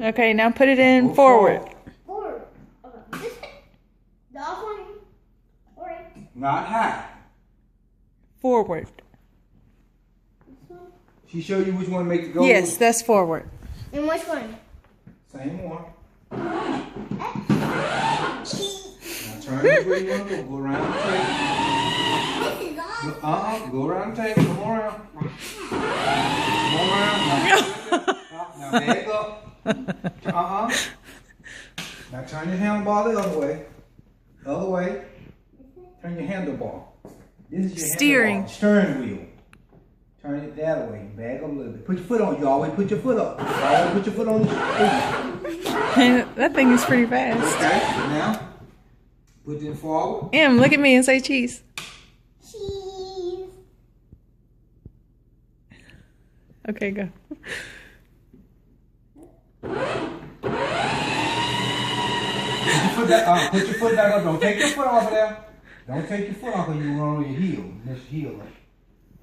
Okay, now put it in forward. Forward. Okay. This way. The off one. Alright. Not high. Forward. This one. She showed you which one to make the goals? Yes, that's forward. And which one? Same one. Now turn this way you want to go. Go around the table. This is off. Go around the table. Come on around. Come on around. Now back up. Now turn your handlebar the other way. The other way. Turn your handlebar. This is your Steering. handlebar. Steering wheel. Turn it that way. Back up a little bit. Put your foot on. You always put your foot up. You always put your foot on the steering. That thing is pretty fast. Okay. Now, put it forward. Em, look at me and say cheese. Cheese. Okay, go. Put your foot back up. Don't take your foot off of there. Don't take your foot off because you run on your heel. Miss your heel.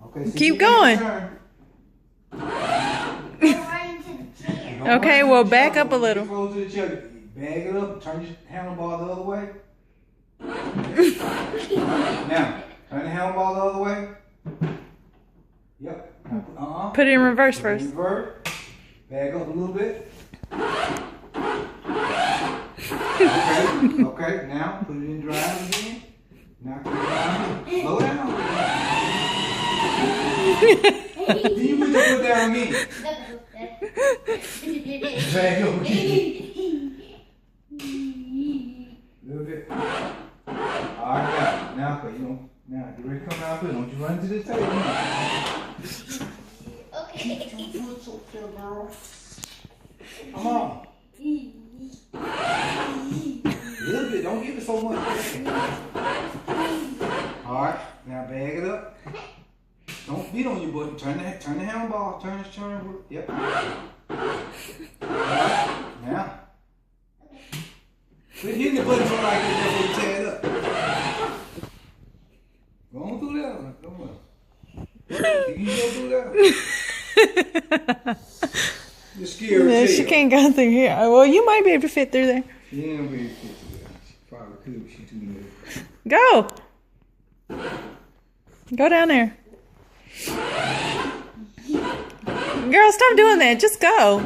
Okay, so Keep going. Okay, well, back up a little. Close to the chair. Bag it up. Turn your handlebar the other way. Now, turn the handlebar the other way. Yep. Put it in reverse Put it first. in reverse. Bag up a little bit. Okay, now put it in drive again. Now put it down. Slow down. Then you put your foot down again. Bag up again. Little bit. Alright, now you know. Now get ready to come out here. Don't you run to the table. Okay. Come on. A little bit, don't give it so much. Alright, now bag it up. Don't beat on your butt. Turn the handlebar. Turn. Yep. Alright, now. Quit hitting the button so like that before you tear it up. Go on through that one. Come on. You can go through that one. You're scared. No, she can't go through here. Well, you might be able to fit through there. She ain't gonna be able to get through that. She probably could, but she too little. Go. Go down there. Girl, stop doing that. Just go.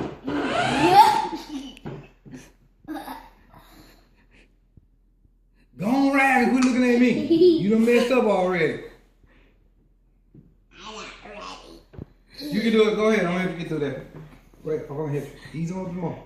Go on, Ryan. Quit looking at me. You done messed up already. I'm not ready. You can do it. Go ahead. I don't have to get through that. Wait, I'm gonna hit you. Ease on the ball.